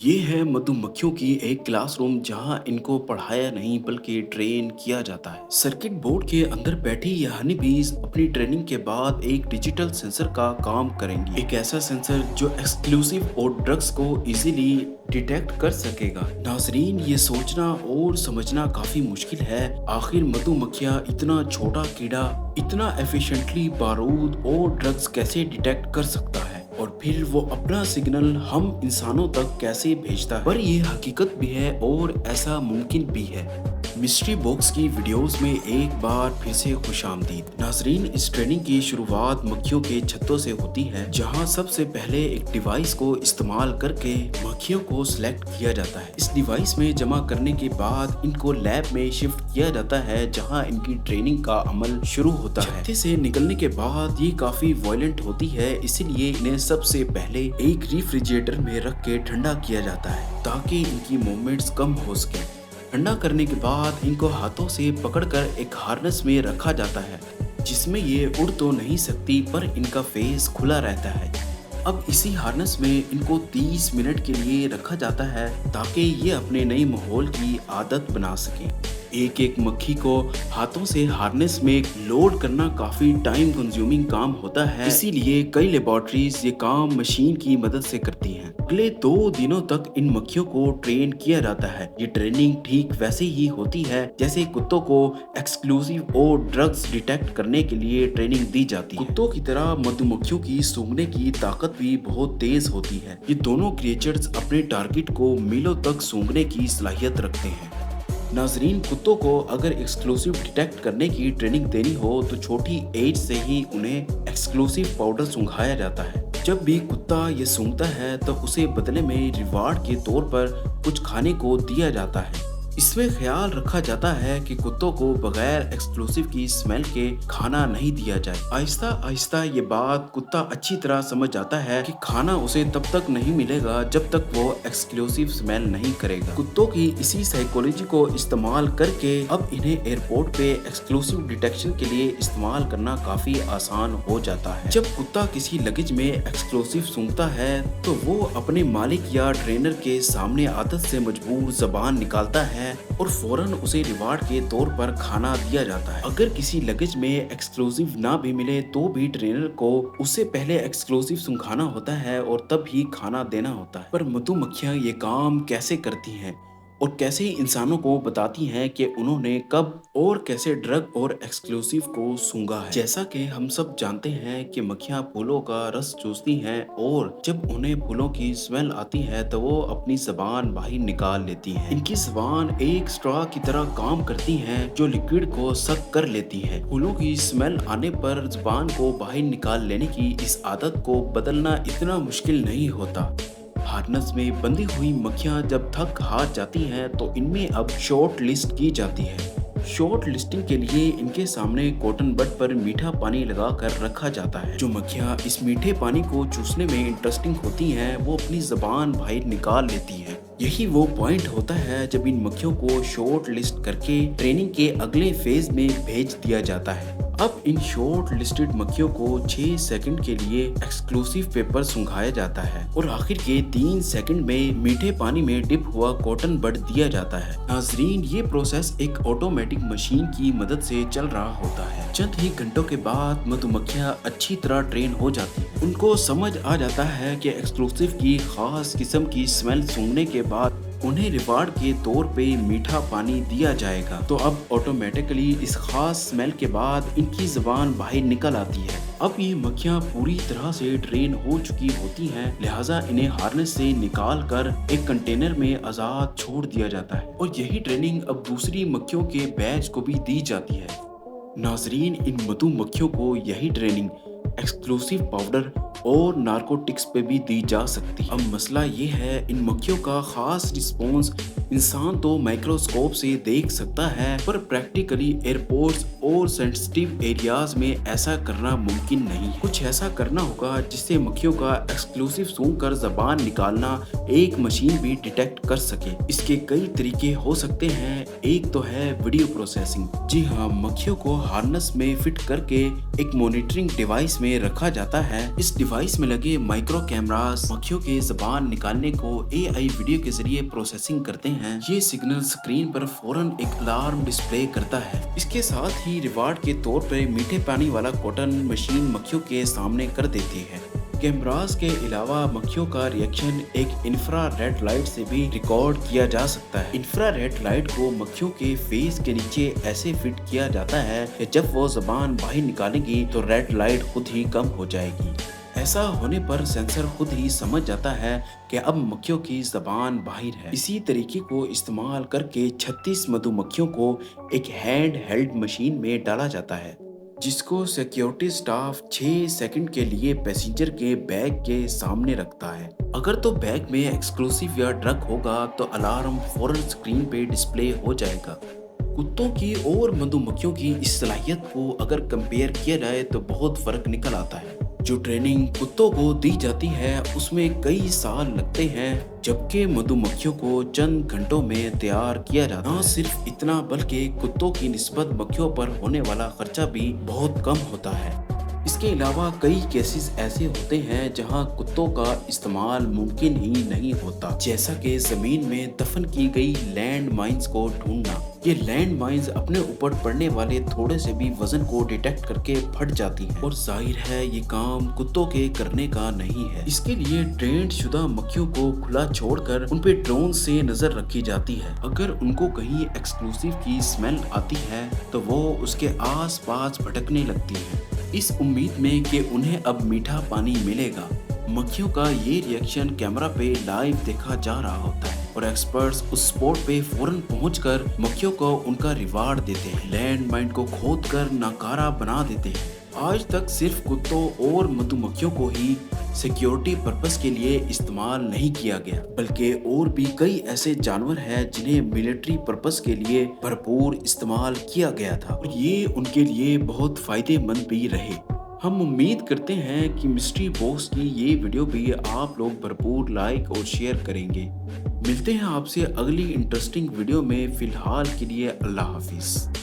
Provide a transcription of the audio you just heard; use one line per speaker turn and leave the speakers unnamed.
ये है मधुमक्खियों की एक क्लासरूम जहां इनको पढ़ाया नहीं बल्कि ट्रेन किया जाता है। सर्किट बोर्ड के अंदर बैठी ये हनी बीज अपनी ट्रेनिंग के बाद एक डिजिटल सेंसर का काम करेंगी। एक ऐसा सेंसर जो एक्सक्लूसिव और ड्रग्स को इजीली डिटेक्ट कर सकेगा। नाजरीन, ये सोचना और समझना काफी मुश्किल है, आखिर मधुमक्खियां इतना छोटा कीड़ा इतना एफिशिएंटली बारूद और ड्रग्स कैसे डिटेक्ट कर सकता है और फिर वो अपना सिग्नल हम इंसानों तक कैसे भेजता है। पर ये हकीकत भी है और ऐसा मुमकिन भी है। मिस्ट्री बॉक्स की वीडियोस में एक बार फिर से खुशामदीद। नाजरीन, इस ट्रेनिंग की शुरुआत मक्खियों के छत्तों से होती है, जहां सबसे पहले एक डिवाइस को इस्तेमाल करके मक्खियों को सिलेक्ट किया जाता है। इस डिवाइस में जमा करने के बाद इनको लैब में शिफ्ट किया जाता है, जहां इनकी ट्रेनिंग का अमल शुरू होता है। छत्ते से निकलने के बाद ये काफी वायलेंट होती है, इसीलिए इन्हें सबसे पहले एक रेफ्रिजरेटर में रख के ठंडा किया जाता है ताकि इनकी मूवमेंट्स कम हो सके। ठंडा करने के बाद इनको हाथों से पकड़कर एक हार्नेस में रखा जाता है, जिसमें ये उड़ तो नहीं सकती पर इनका फेस खुला रहता है। अब इसी हार्नेस में इनको 30 मिनट के लिए रखा जाता है ताकि ये अपने नए माहौल की आदत बना सकें। एक एक मक्खी को हाथों से हार्नेस में लोड करना काफी टाइम कंज्यूमिंग काम होता है, इसीलिए कई लेबोरेटरीज ये काम मशीन की मदद से करती हैं। अगले 2 दिनों तक इन मक्खियों को ट्रेन किया जाता है। ये ट्रेनिंग ठीक वैसे ही होती है जैसे कुत्तों को एक्सक्लूसिव और ड्रग्स डिटेक्ट करने के लिए ट्रेनिंग दी जाती है। कुत्तों की तरह मधुमक्खियों की सूंघने की ताकत भी बहुत तेज होती है। ये दोनों क्रिएचर्स अपने टारगेट को मीलों तक सूंघने की सलाहियत रखते हैं। नाजरीन, कुत्तों को अगर एक्सक्लूसिव डिटेक्ट करने की ट्रेनिंग देनी हो तो छोटी एज से ही उन्हें एक्सक्लूसिव पाउडर सूंघाया जाता है। जब भी कुत्ता ये सूंघता है तो उसे बदले में रिवार्ड के तौर पर कुछ खाने को दिया जाता है। इसमें ख्याल रखा जाता है कि कुत्तों को बगैर एक्सक्लूसिव की स्मेल के खाना नहीं दिया जाए। आहिस्ता आहिस्ता ये बात कुत्ता अच्छी तरह समझ जाता है कि खाना उसे तब तक नहीं मिलेगा जब तक वो एक्सक्लूसिव स्मेल नहीं करेगा। कुत्तों की इसी साइकोलॉजी को इस्तेमाल करके अब इन्हें एयरपोर्ट पे एक्सक्लूसिव डिटेक्शन के लिए इस्तेमाल करना काफी आसान हो जाता है। जब कुत्ता किसी लगेज में एक्सक्लूसिव सूंघता है तो वो अपने मालिक या ट्रेनर के सामने आदत से मजबूर जबान निकालता है और फौरन उसे रिवार्ड के तौर पर खाना दिया जाता है। अगर किसी लगेज में एक्सक्लूसिव ना भी मिले तो भी ट्रेनर को उससे पहले एक्सक्लूसिव सूंघाना होता है और तब ही खाना देना होता है। पर मधुमक्खियां ये काम कैसे करती हैं और कैसे इंसानों को बताती हैं कि उन्होंने कब और कैसे ड्रग और एक्सक्लूसिव को सूंघा है। जैसा कि हम सब जानते हैं कि मक्खियां फूलों का रस चूसती हैं और जब उन्हें फूलों की स्मेल आती है तो वो अपनी जबान बाहर निकाल लेती हैं। इनकी जबान एक स्ट्रॉ की तरह काम करती है जो लिक्विड को सक कर लेती है। फूलों की स्मेल आने पर जबान को बाहर निकाल लेने की इस आदत को बदलना इतना मुश्किल नहीं होता। हार्नेस में बंधी हुई मक्खियां जब थक हार जाती हैं तो इनमें अब शॉर्ट लिस्ट की जाती है। शॉर्ट लिस्टिंग के लिए इनके सामने कॉटन बड पर मीठा पानी लगाकर रखा जाता है। जो मक्खियां इस मीठे पानी को चूसने में इंटरेस्टिंग होती हैं वो अपनी जबान बाहर निकाल लेती हैं। यही वो पॉइंट होता है जब इन मक्खियों को शॉर्ट लिस्ट करके ट्रेनिंग के अगले फेज में भेज दिया जाता है। अब इन शॉर्ट लिस्टेड मक्खियों को 6 सेकंड के लिए एक्सक्लूसिव पेपर सूंघाया जाता है और आखिर के 3 सेकंड में मीठे पानी में डिप हुआ कॉटन बड दिया जाता है। नाजरीन, ये प्रोसेस एक ऑटोमेटिक मशीन की मदद से चल रहा होता है। चंद ही घंटों के बाद मधुमक्खियां अच्छी तरह ट्रेन हो जाती हैं। उनको समझ आ जाता है कि एक्सक्लूसिव की खास किस्म की स्मेल सूंघने के बाद उन्हें रिवार्ड के तौर पे मीठा पानी दिया जाएगा। तो अब ऑटोमेटिकली इस खास स्मेल के बाद इनकी जबान बाहर निकल आती है। अब ये मक्खियां पूरी तरह से ट्रेन हो चुकी होती हैं, लिहाजा इन्हें हार्नेस से निकाल कर एक कंटेनर में आजाद छोड़ दिया जाता है और यही ट्रेनिंग अब दूसरी मक्खियों के बैच को भी दी जाती है। नाजरीन, इन मधुमक्खियों को यही ट्रेनिंग एक्सक्लूसिव पाउडर और नारकोटिक्स पे भी दी जा सकती है। अब मसला ये है, इन मक्खियों का खास रिस्पॉन्स इंसान तो माइक्रोस्कोप से देख सकता है पर प्रैक्टिकली एयरपोर्ट्स और सेंसिटिव एरियाज में ऐसा करना मुमकिन नहीं है। कुछ ऐसा करना होगा जिससे मक्खियों का एक्सक्लूसिव सूंघ कर जबान निकालना एक मशीन भी डिटेक्ट कर सके। इसके कई तरीके हो सकते हैं। एक तो है वीडियो प्रोसेसिंग। जी हाँ, मक्खियों को हार्नेस में फिट करके एक मॉनिटरिंग डिवाइस में रखा जाता है। इस डिवाइस में लगे माइक्रो कैमरास मक्खियों के जबान निकालने को AI वीडियो के जरिए प्रोसेसिंग करते हैं। ये सिग्नल स्क्रीन पर फौरन एक अलार्म डिस्प्ले करता है। इसके साथ ही रिवार्ड के तौर पर मीठे पानी वाला कॉटन मशीन मक्खियों के सामने कर देती है। कैमरास के अलावा मक्खियों का रिएक्शन एक इंफ्रारेड लाइट से भी रिकॉर्ड किया जा सकता है। इंफ्रारेड लाइट को मक्खियों के फेस के नीचे ऐसे फिट किया जाता है कि जब वो जबान बाहर निकालेंगी तो रेड लाइट खुद ही कम हो जाएगी। ऐसा होने पर सेंसर खुद ही समझ जाता है कि अब मक्खियों की जबान बाहर है। इसी तरीके को इस्तेमाल करके 36 मधुमक्खियों को एक हैंड हेल्ड मशीन में डाला जाता है, जिसको सिक्योरिटी स्टाफ 6 सेकंड के लिए पैसेंजर के बैग के सामने रखता है। अगर तो बैग में एक्सक्लूसिव या ड्रग होगा तो अलार्म फौरन स्क्रीन पे डिस्प्ले हो जाएगा। कुत्तों की और मधुमक्खियों की इस सलाहियत को अगर कंपेयर किया जाए तो बहुत फर्क निकल आता है। जो ट्रेनिंग कुत्तों को दी जाती है उसमें कई साल लगते हैं, जबकि मधुमक्खियों को चंद घंटों में तैयार किया जाता है। न सिर्फ इतना बल्कि कुत्तों की निस्बत मक्खियों पर होने वाला खर्चा भी बहुत कम होता है। इसके अलावा कई केसेस ऐसे होते हैं जहां कुत्तों का इस्तेमाल मुमकिन ही नहीं होता, जैसा कि जमीन में दफन की गई लैंड माइंस को ढूंढना। ये लैंड माइंस अपने ऊपर पड़ने वाले थोड़े से भी वजन को डिटेक्ट करके फट जाती हैं और जाहिर है ये काम कुत्तों के करने का नहीं है। इसके लिए ट्रेंड शुदा मक्खियों को खुला छोड़कर उन पे ड्रोन से नजर रखी जाती है। अगर उनको कहीं एक्सक्लूसिव की स्मेल आती है तो वो उसके आस पास भटकने लगती है, इस उम्मीद में कि उन्हें अब मीठा पानी मिलेगा। मक्खियों का ये रिएक्शन कैमरा पे लाइव देखा जा रहा होता है और एक्सपर्ट्स उस स्पॉट पे फौरन पहुंचकर मक्खियों को उनका रिवार्ड देते हैं, लैंड माइन को खोदकर नाकारा बना देते हैं। आज तक सिर्फ कुत्तों और मधुमक्खियों को ही सिक्योरिटी पर्पस के लिए इस्तेमाल नहीं किया गया, बल्कि और भी कई ऐसे जानवर हैं जिन्हें मिलिट्री पर्पस के लिए भरपूर इस्तेमाल किया गया था और ये उनके लिए बहुत फायदेमंद भी रहे। हम उम्मीद करते हैं कि मिस्ट्री बॉक्स की ये वीडियो भी आप लोग भरपूर लाइक और शेयर करेंगे। मिलते हैं आपसे अगली इंटरेस्टिंग वीडियो में। फिलहाल के लिए अल्लाह हाफिज।